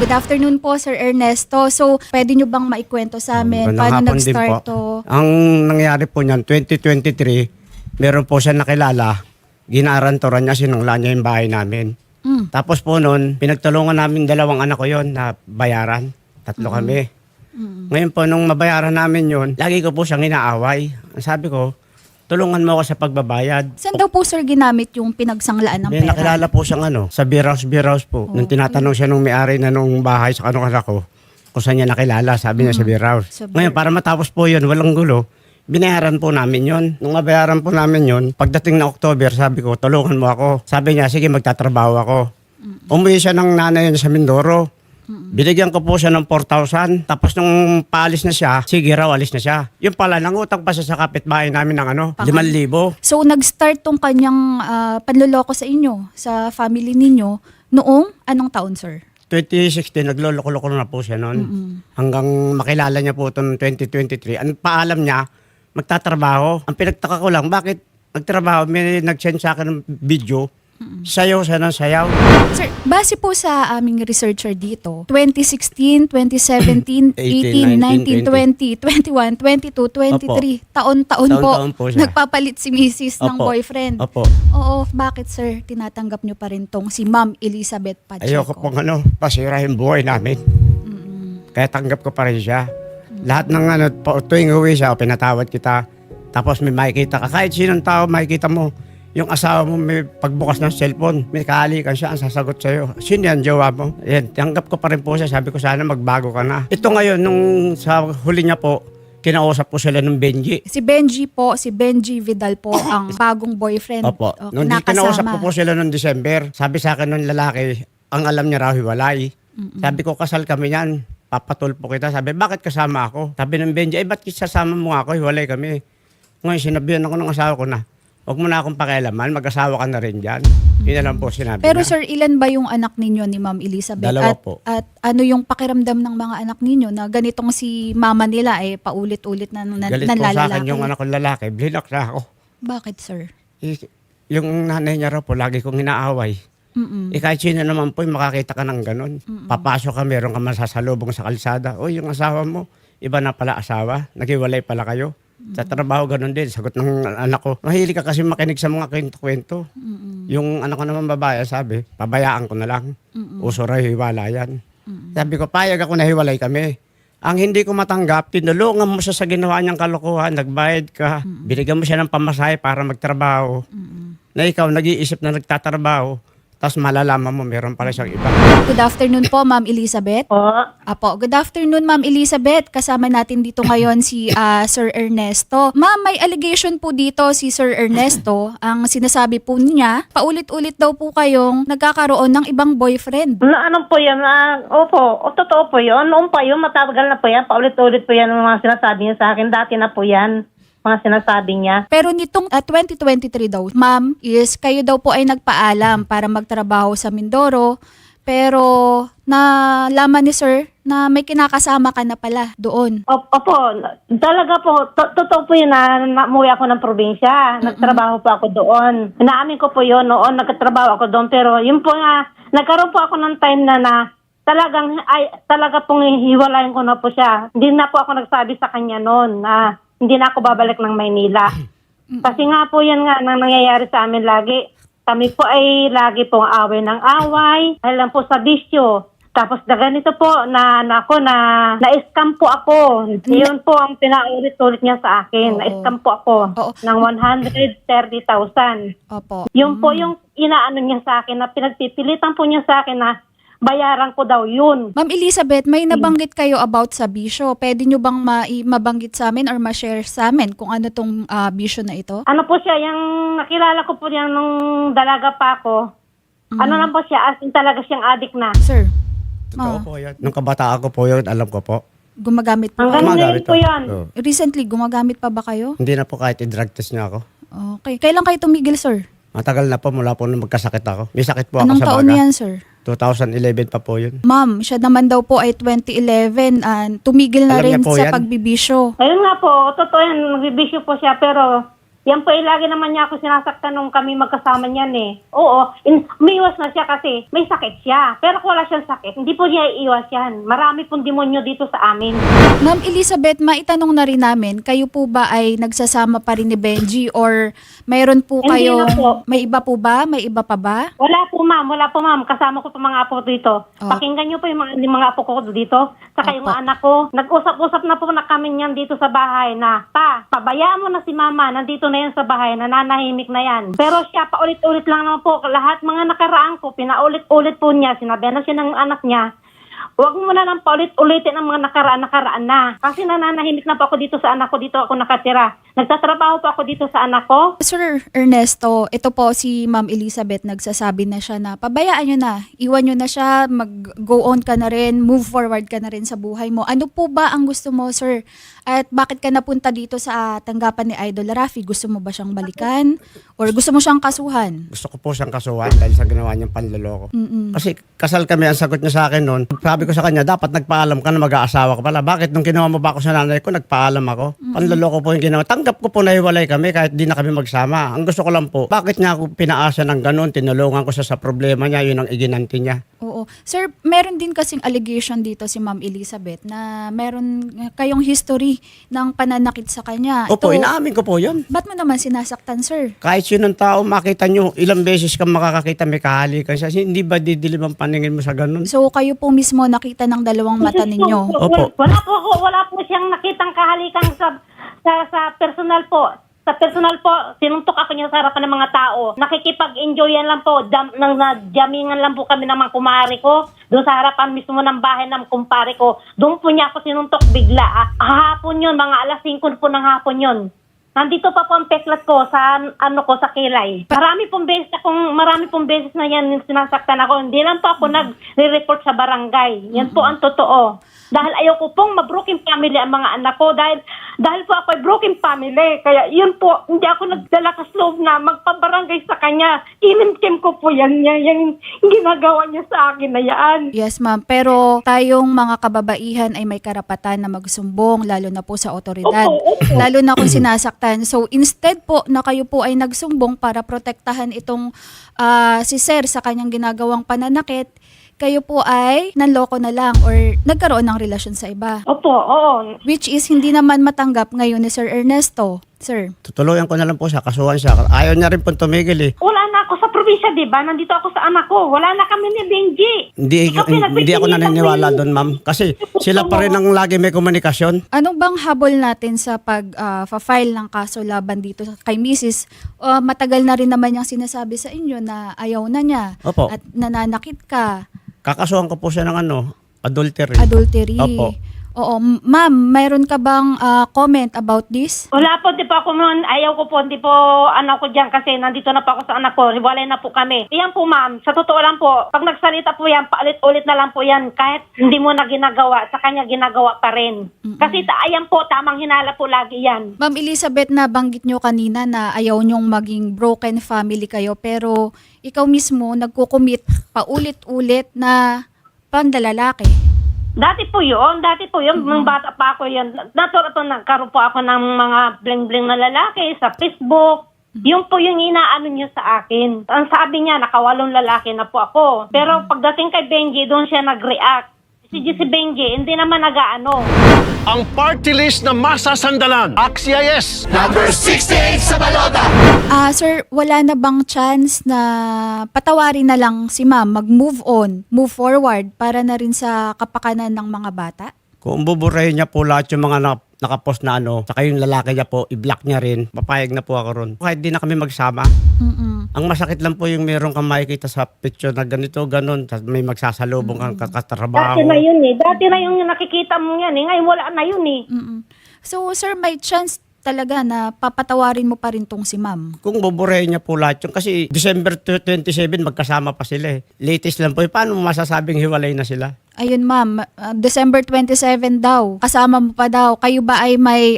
Good afternoon po, Sir Ernesto. So, pwede nyo bang maikwento sa amin Magandang paano hapon din nag-start po. to? Ang nangyari po niyan, 2023, meron po siya nakilala, ginarantoran niya, sinungla niya yung bahay namin. Tapos po noon, pinagtulungan namin dalawang anak ko yon na bayaran. Tatlo kami. Ngayon po, nung mabayaran namin yon, lagi ko po siyang inaaway. Ang sabi ko, tulungan mo ako sa pagbabayad. Saan daw po, Sir, ginamit yung pinagsanglaan ng May pera? nakilala po siyang sa beer house po. Nung tinatanong siya nung may-ari na nung bahay sa kanong anak ko, kung saan niya nakilala, sabi niya sa beer house. Sa beer. Ngayon, para matapos po yun, walang gulo, binayaran po namin yon. Nung mabayaran po namin yon, pagdating na October, sabi ko, tulungan mo ako. Sabi niya, sige, magtatrabaho ako. Umuwi siya ng nanay niya sa Mindoro. Binigyan ko po siya ng 4,000. Tapos nung paalis na siya, sige raw, alis na siya. Yung pala, nangutang pa siya sa kapitbahay namin ng 5,000. So, nag-start tong kanyang panloloko sa inyo, sa family ninyo, noong anong taon, Sir? 2016, nagloloko-loko na po siya noon. Hanggang makilala niya po ito noong 2023. Ang paalam niya, magtatrabaho. Ang pinagtaka ko lang, bakit nagtrabaho? May nag-send sa akin ng video. Sayaw siya ng sayaw. Sir, base po sa aming researcher dito, 2016, 2017, 18, 19, 20, 21, 22, 23, taon-taon Taon-taon po, po siya. nagpapalit si Mrs. ng Opo. boyfriend. Opo. Oo, bakit, Sir, tinatanggap nyo pa rin tong si Ma'am Elizabeth Pacheco? Ayoko pong pasirahin buhay namin. Kaya tanggap ko pa rin siya. Lahat ng tuwing uwi siya, pinatawad kita. Tapos may makikita ka. Kahit sinong tao, makikita mo. Yung asawa mo may pagbukas ng cellphone, may kahalikan siya, ang sasagot sa'yo. Sino yan, jowa mo? Ayan, tanggap ko pa rin po siya. Sabi ko, sana magbago ka na. Ito ngayon, nung sa huli niya po, kinausap ko sila ng Benji. Si Benji po, si Benji Vidal po, ang bagong boyfriend. Opo. O, Nung kinausap ko po sila noong December, sabi sa akin ng lalaki, ang alam niya raw hiwalay. Sabi ko, kasal kami yan. Papatulpo kita. Sabi, bakit kasama ako? Sabi ng Benji, ba't kasama mo ako? Hiwalay kami. Ngayon, sinabihan ako ng asawa ko na, huwag mo na akong pakialaman, mag-asawa ka na rin dyan. Yun na lang po sinabi Pero niya. Sir, ilan ba yung anak ninyo ni Ma'am Elizabeth? Dalawa at, po. At ano yung pakiramdam ng mga anak ninyo na ganitong si mama nila paulit-ulit na Galit po sa nanlalaki? akin yung anak kong lalaki, blinak na ako. Bakit, Sir? Yung nanay niya raw po, lagi kong inaaway. Kahit sino naman po, makakita ka ng ganun. Papasok ka, meron ka masasalubong sa kalsada. O, yung asawa mo, iba na pala asawa, naghiwalay pala kayo. Sa trabaho ganun din, sagot ng anak ko. Mahilig ka kasi makinig sa mga kwento-kwento. Yung anak ko naman babae, sabi, pabayaan ko na lang. Uso raw hiwala yan. Sabi ko, payag ako na hiwalay kami. Ang hindi ko matanggap, tinulungan mo siya sa ginawa niyang kalokohan, nagbayad ka, binigyan mo siya ng pamasahe para magtrabaho. Na ikaw, nag-iisip na nagtatrabaho, tapos malalaman mo, meron pala siyang iba. Good afternoon po, Ma'am Elizabeth. Apo, good afternoon, Ma'am Elizabeth. Kasama natin dito ngayon si Sir Ernesto. Ma'am, may allegation po dito si Sir Ernesto. Ang sinasabi po niya, paulit-ulit daw po kayong nagkakaroon ng ibang boyfriend. Ano po yan? Opo, totoo po yun. Noon pa yun, matagal na po yan. Paulit-ulit po yan ang mga sinasabi niya sa akin. Dati na po yan, mga sinasabi niya. Pero nitong 2023 daw, Ma'am, is kayo daw po ay nagpaalam para magtrabaho sa Mindoro. Pero nalaman ni Sir na may kinakasama ka na pala doon. Opo, talaga po, totoo po yun na umuwi ako ng probinsya. Nagtrabaho po ako doon. Inaamin ko po yun noon, nagtrabaho ako doon. Pero yun po nga, nagkaroon po ako ng time na talaga pong hiwalayin ko na po siya. Hindi na po ako nagsabi sa kanya noon na hindi na ako babalik ng Maynila. Kasi nga po yan nga nang nangyayari sa amin lagi. Kami po ay lagi pong away ng away. Dahil lang po sa bisyo. Tapos na ganito po na-scam po ako. Yun po ang pinaulit-ulit niya sa akin. Na-scam po ako ng 130,000. Opo. Yun po yung inaano niya sa akin na pinagpipilitan po niya sa akin na bayaran ko daw yun. Ma'am Elizabeth, may nabanggit kayo about sa bisyo. Pwede nyo bang mabanggit sa amin or ma-share sa amin kung ano tong bisyo na ito? Ano po siya, yung nakilala ko po yan nung dalaga pa ako. Ano na po siya, as in talaga siyang addict na. Sir, Totoo po yan. Nung kabataan ko po yun, alam ko po. gumagamit po kayo? Hanggang ngayon po yan. Oo. Recently, gumagamit pa ba kayo? Hindi na po kahit i-drug test niya ako. Okay. Kailan kayo tumigil, sir? Matagal na po mula po nung magkasakit ako. May sakit po ako Anong sa taon baga. yan, sir? 2011 pa po yun. Ma'am, siya naman daw po ay 2011 tumigil na Alam rin niya po sa yan? pagbibisyo. Ayun nga po, totoo yan, nagbibisyo po siya pero Yan po lagi naman niya ako sinasaktan nung kami magkasama niyan eh. Oo, umiiwas na siya kasi may sakit siya. Pero kung wala siyang sakit, hindi po niya iiwas yan. Marami pong demonyo dito sa amin. Ma'am Elizabeth, maitanong na rin namin, kayo po ba ay nagsasama pa rin ni Benji or mayroon po Hindi kayo, na po. may iba po ba? May iba pa ba? Wala po ma'am. Kasama ko po mga apo dito. Oh. Pakinggan niyo po yung mga apo ko dito. Saka yung Opo. anak ko. Nag-usap-usap na po na kami niyan dito sa bahay na, pabayaan mo na si mama. Nandito na yan sa bahay. Nananahimik na yan. Pero siya, paulit-ulit lang naman po. Lahat mga nakaraan ko, pinaulit-ulit po niya. Sinabihan na siya ng anak niya. Huwag mo na lang paulit-ulitin ang mga nakaraan na. Kasi nananahimik na po ako dito sa anak ko. Dito ako nakatira. Nagtatrabaho po ako dito sa anak ko. Sir Ernesto, ito po si Ma'am Elizabeth, nagsasabi na siya na pabayaan nyo na, iwan nyo na siya, mag-go on ka na rin, move forward ka na rin sa buhay mo. Ano po ba ang gusto mo, sir? At bakit ka napunta dito sa tanggapan ni Idol Rafi? Gusto mo ba siyang balikan? Or gusto mo siyang kasuhan? Gusto ko po siyang kasuhan dahil sa ginawa niyang panloloko. Kasi kasal kami, ang sagot niya sa akin noon. Sabi ko sa kanya, dapat nagpaalam ka na mag-aasawa ka pala. Bakit nung ginawa mo ba ako sa nanay ko, nagpaalam ako? Panloloko po yung ginawa. Tanggap ko po na hiwalay kami kahit di na kami magsama. Ang gusto ko lang po, bakit niya ako pinaasa ng ganun? Tinulungan ko siya sa problema niya, yun ang iginanti niya. Oo. Sir, meron din kasing allegation dito si Ma'am Elizabeth na meron kayong history ng pananakit sa kanya. Opo, Ito, inaamin ko po yun. ba't mo naman sinasaktan, sir? Kahit sinong tao makita nyo, ilang beses kang makakakita may kahalikan siya. Hindi ba didilim ang paningin mo sa ganun? So, kayo po mismo nakita ng dalawang mata ninyo. Opo. Wala po siyang nakitang kahalikan sa personal po. Sa personal po, sinuntok ako niya sa harapan ng mga tao. Nakikipag-enjoyan lang po, jamingan lang po kami ng mga kumari ko. Doon sa harapan mismo ng bahay ng kumpare ko. Doon po niya ako sinuntok bigla. Hapon yun, mga alas 5 po ng hapon yun. Nandito pa po ang peklat ko sa sa kilay. Marami pong beses na yan sinasaktan ako. Hindi lang po ako nagre-report sa barangay. Yan po ang totoo. Dahil ayoko pong ma-broken family ang mga anak ko. Dahil po ako ay broken family. Kaya yun po, hindi ako nagdalakas loob na magpabarangay sa kanya. Inimkim ko po yan. Yung ginagawa niya sa akin na yan. Yes, ma'am. Pero tayong mga kababaihan ay may karapatan na magsumbong, lalo na po sa otoridad. Opo. Lalo na kung sinasaktan. So, instead po na kayo po ay nagsumbong para protektahan itong si Sir sa kanyang ginagawang pananakit, kayo po ay nanloko na lang or nagkaroon ng relasyon sa iba. Opo, oo. Which is hindi naman matanggap ngayon ni Sir Ernesto. Sir. Tutuluyan ko na lang po siya, kasuhan siya. Ayaw niya rin po tumigil eh. Wala na ako sa probinsya, di ba? Nandito ako sa anak ko. Wala na kami ni Benji. Hindi ako naniniwala doon, ma'am. Kasi sila pa rin ang lagi may komunikasyon. Ano bang habol natin sa pag-file ng kaso laban dito kay Mrs.? Matagal na rin naman niyang sinasabi sa inyo na ayaw na niya Opo. at nananakit ka. Kakasuhan ko po siya ng adultery. Adultery. Opo. Oo. Ma'am, mayroon ka bang comment about this? Wala po, di po ako noon. Ayaw ko po, hindi po anak ko dyan kasi nandito na po ako sa anak ko. Hiwalay na po kami. Iyan po ma'am, sa totoo lang po, pag nagsalita po yan, paulit-ulit na lang po yan. Kahit hindi mo na ginagawa, sa kanya ginagawa pa rin. Kasi ayan po, tamang hinala po lagi yan. Ma'am Elizabeth, nabanggit nyo kanina na ayaw nyong maging broken family kayo pero ikaw mismo nagkukumit paulit-ulit na pandalalaki. Dati po yun. Nung bata pa ako yun. Nagkaroon po ako ng mga bling-bling na lalaki sa Facebook. Yun po yung inaano niya sa akin. Ang sabi niya, nakawalong lalaki na po ako. Pero pagdating kay Benji, doon siya nag-react. Si Benji, hindi naman nag-aano. Ang party list na masasandalan. Axia yes! Sir, wala na bang chance na patawarin na lang si ma'am, mag-move on, move forward para na rin sa kapakanan ng mga bata? Kung buburahin niya po lahat yung mga nakapost na saka yung lalaki niya po, i-block niya rin, papayag na po ako ron. Kahit di na kami magsama. Ang masakit lang po yung meron kang makikita sa picture na ganito, ganon, may magsasalubong kang kakatrabaho. Dati na yung nakikita mo yan. Ngayon wala na yun eh. So, sir, may chance talaga na papatawarin mo pa rin tong si ma'am. Kung buburahin niya po lahat yun, kasi December 27 magkasama pa sila eh. Latest lang po, paano mo masasabing hiwalay na sila? Ayun ma'am, December 27 daw, kasama mo pa daw. Kayo ba ay may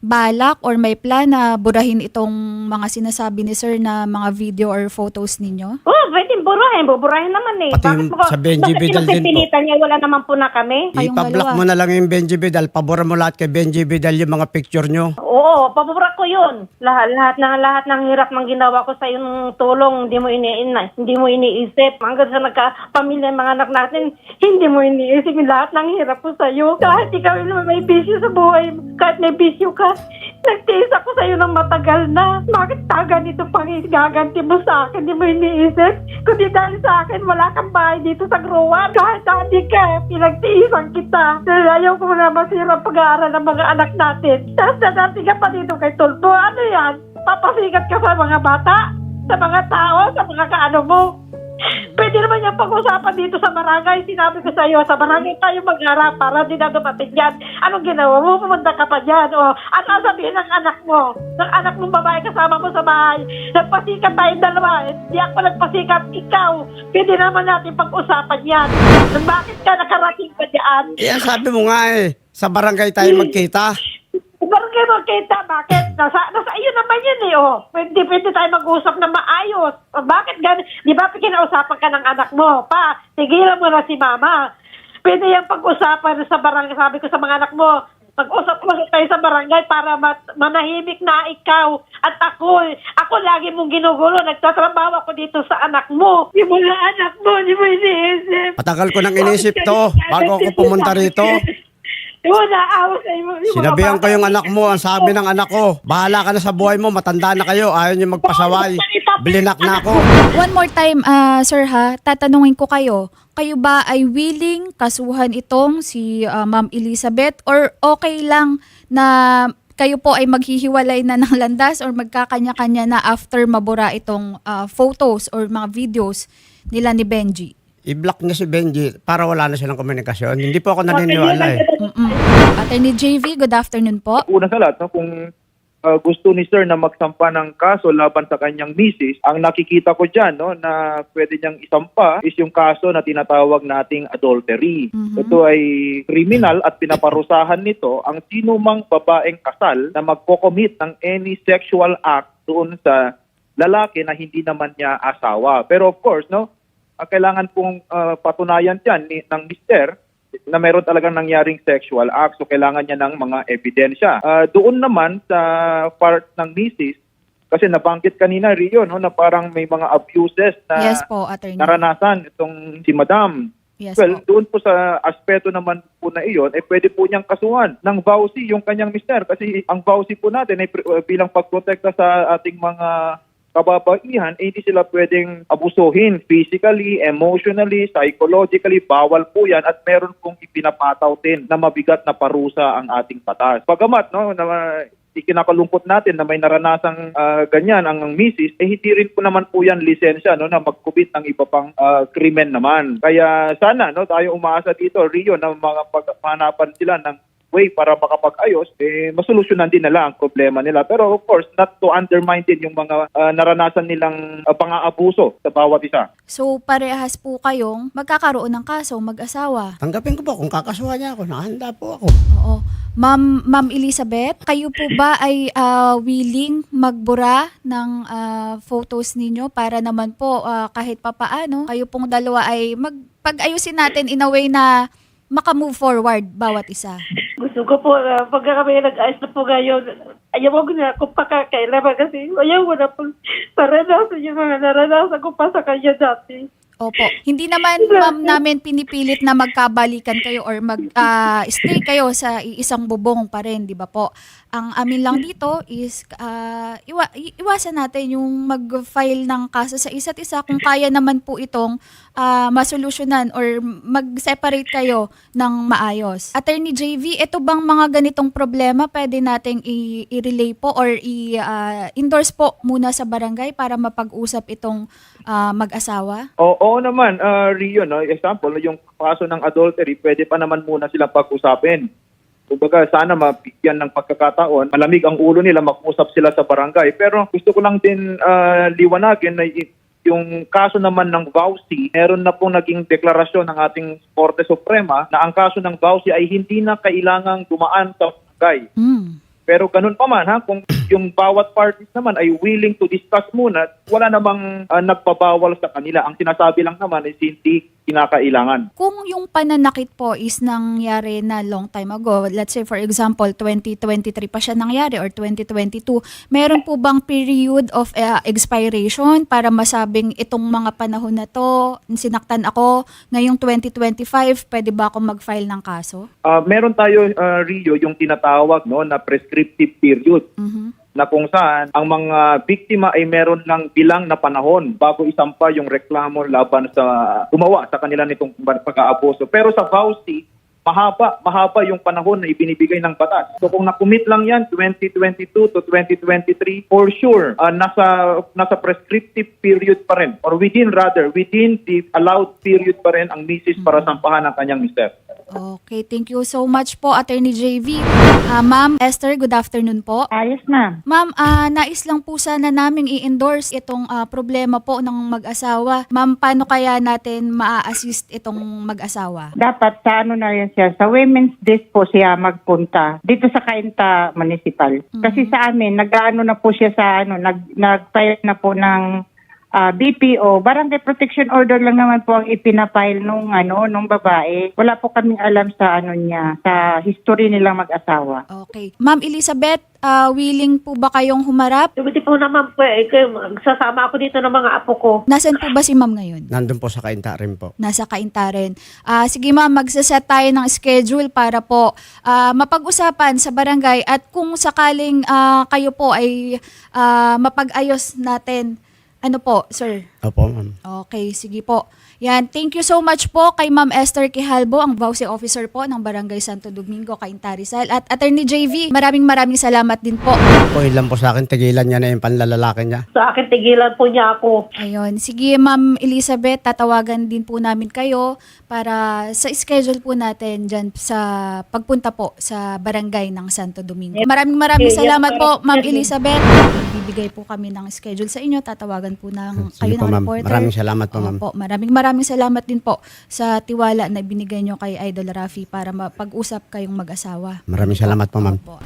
balak or may plan na burahin itong mga sinasabi ni sir na mga video or photos ninyo? Oh, pwede burahin. Buburahin naman eh. Pati yung sa Benji Vidal din po. Pipilitan niya, wala naman po na kami. Kayong Ipablock dalawa. mo na lang yung Benji Vidal. Pabura mo lahat kay Benji Vidal yung mga picture nyo. Oo, pabubura ko yun. Lahat ng hirap ng ginawa ko sa yung tulong, hindi mo iniisip. Hanggang sa nagkapamilya yung mga anak natin, hindi mo iniisip yung lahat ng hirap ko sa iyo. Kahit ikaw naman may bisyo sa buhay, kahit may bisyo ka, nagtiis ako sa iyo ng matagal na. Bakit ganito pang gaganti mo sa akin, hindi mo iniisip? Kundi dahil sa akin, wala kang bahay dito sa Gruwan. Kahit dati ka, pinagtiisan kita. Dahil ayaw ko na masira ang pag-aaral ng mga anak natin. Tapos dati ka pa dito kay Tulpo. Ano yan? Papasikat ka sa mga bata? Sa mga tao? Sa mga kaano mo? Pwede naman yung pag-usapan dito sa barangay. Sinabi ko sa iyo, sa barangay tayo mag-harap para di na dumating yan. Anong ginawa mo? Pumunta ka pa dyan. O, ano ang sabihin ng anak mo? Ng anak mong babae kasama mo sa bahay. Nagpasikat tayong dalawa. Hindi ako nagpasikat. Ikaw. Pwede naman natin pag-usapan yan. Bakit ka nakarating pa dyan? Sabi mo nga sa barangay tayo magkita. Barangay magkita, bakit? Nasa iyo naman yun eh, oh. Pwede tayo mag-usap na maayos. Bakit ganun? Di ba kinausapan ka ng anak mo? Pa, tigilan mo na si mama. Pwede yung pag-usapan sa barangay. Sabi ko sa mga anak mo, mag-usap mo kayo sa barangay para manahimik na ikaw at ako. Ako lagi mong ginugulo. Nagtatrabaho ako dito sa anak mo. Yung mga anak mo, di mo iniisip. Patagal ko nang inisip to bago ako pumunta rito. Naawa sa iyo. Sinabihan ko yung anak mo, ang sabi ng anak ko, bahala ka na sa buhay mo, matanda na kayo, ayaw niyo magpasaway, bilinak na ako. One more time, sir ha, tatanungin ko kayo ba ay willing kasuhan itong si Ma'am Elizabeth or okay lang na kayo po ay maghihiwalay na ng landas or magkakanya-kanya na after mabura itong photos or mga videos nila ni Benji? I-block niya si Benji para wala na silang komunikasyon. Hindi po ako naniniwala Attorney JV, good afternoon po. Una sa lahat, no, kung gusto ni sir na magsampa ng kaso laban sa kanyang misis, ang nakikita ko dyan na pwede niyang isampa is yung kaso na tinatawag nating adultery. Ito ay criminal at pinaparusahan nito ang sinumang babaeng kasal na magko-commit ng any sexual act doon sa lalaki na hindi naman niya asawa. Pero of course, kailangan pong patunayan dyan ng mister na meron talagang nangyaring sexual act. So kailangan niya ng mga ebidensya. Doon naman sa part ng misis, kasi nabanggit kanina Rio na parang may mga abuses na Yes po, attorney. naranasan itong si Madam. Yes Well, po. doon po sa aspeto naman po na iyon, pwede po niyang kasuhan ng vowsy yung kanyang mister. Kasi ang vowsy po natin ay bilang pagprotekta sa ating mga kababaihan, hindi sila pwedeng abusuhin physically, emotionally, psychologically. Bawal po yan at meron pong ipinapataw din na mabigat na parusa ang ating batas. Pagamat, na ikinakalungkot natin na may naranasang ganyan ang misis, hindi rin po naman po yan lisensya na mag-commit ng iba pang krimen naman. Kaya sana tayo umaasa dito, Rio, na manapan sila ng way para makapag-ayos, masolusyonan din nila ang problema nila. Pero of course, not to undermine din yung mga naranasan nilang pang-aabuso sa bawat isa. So parehas po kayong magkakaroon ng kaso mag-asawa. Tanggapin ko po kung kakasuhan niya ako, nakahanda po ako. Oo. Ma'am Elizabeth, kayo po ba ay willing magbura ng photos ninyo para naman po kahit papaano kayo pong dalawa ay pag-ayusin natin in a way na maka-move forward bawat isa? Gusto ko po, pag kami nag-ayos na po ngayon, ayaw ko na akong pakakailaman kasi ayaw ko na po naranasan yung mga naranasan ko pa sa kanya dati. Opo. Hindi naman ma'am namin pinipilit na magkabalikan kayo or mag-stay kayo sa isang bubong pa rin, di ba po? Ang amin lang dito is iwasan natin yung mag-file ng kaso sa isa't isa kung kaya naman po itong masolusyonan or mag-separate kayo ng maayos. Attorney JV, ito bang mga ganitong problema pwede nating i-relay po or i-endorse po muna sa barangay para mapag-usap itong mag-asawa? Oo naman, Rio, example, yung kaso ng adultery, pwede pa naman muna silang pag-usapin. Kumbaga, sana mabigyan ng pagkakataon, malamig ang ulo nila, mag-usap sila sa barangay. Pero gusto ko lang din liwanagin na yung kaso naman ng vowsy, meron na pong naging deklarasyon ng ating Korte Suprema na ang kaso ng vowsy ay hindi na kailangang dumaan sa barangay. Pero ganun pa man, kung yung bawat parties naman ay willing to discuss muna, wala namang nagpabawal sa kanila. Ang sinasabi lang naman is hindi kinakailangan. Kung yung pananakit po is nangyari na long time ago, let's say for example 2023 pa siya nangyari or 2022, meron po bang period of expiration para masabing itong mga panahon na to, sinaktan ako, ngayong 2025, pwede ba akong mag-file ng kaso? Meron tayo, Rio, yung tinatawag na prescriptive period. Na kung saan ang mga biktima ay meron ng bilang na panahon bago isampa yung reklamo laban sa gumawa sa kanila nitong pag-aabuso. Pero sa VAUSI, mahaba yung panahon na ibinibigay ng batas. So kung nakumit lang yan 2022 to 2023, for sure nasa prescriptive period pa rin or within the allowed period pa rin ang misis para sampahan ng kanyang mister. Okay, thank you so much po, Attorney JV. Ma'am Esther, good afternoon po. Ayos na. Ma'am, nais lang po sana naming i-endorse itong problema po ng mag-asawa. Ma'am, paano kaya natin maa-assist itong mag-asawa? Dapat sa ano na yan siya, sa Women's Day po siya magpunta dito sa Cainta Municipal. Kasi sa amin, nag-ano na po siya sa nag-file na po ng BPO, Barangay Protection Order lang naman po ang ipinapile nung babae. Wala po kaming alam sa niya, sa history nilang mag-asawa. Okay. Ma'am Elizabeth, willing po ba kayong humarap? Buti po naman po, sasama ako dito ng mga apo ko. Nasaan po ba si ma'am ngayon? Nandun po sa Cainta rin po. Nasa Cainta rin. Sige ma'am, magsaset tayo ng schedule para po mapag-usapan sa barangay at kung sakaling kayo po ay mapag-ayos natin. Ano po, sir? Opo, ma'am. Okay, sige po. Yan, thank you so much po kay Ma'am Esther Quijalbo, ang VAUSI officer po ng Barangay Santo Domingo, Cainta Rizal. At Attorney JV, maraming salamat din po. Po, yun lang po sa akin, tigilan niya na yung panlalalaki niya. Sa akin, tigilan po niya ako. Ayun. Sige, Ma'am Elizabeth, tatawagan din po namin kayo para sa schedule po natin dyan sa pagpunta po sa barangay ng Santo Domingo. Maraming salamat po, Ma'am Elizabeth. Bibigay po kami ng schedule sa inyo. Tatawagan po kayo Sige po, ng ma'am. reporter. Maraming salamat po, ma'am. Opo, maraming salamat din po sa tiwala na binigay nyo kay Idol Rafi para mapag-usap kayong mag-asawa. Maraming salamat po, ma'am. Opo.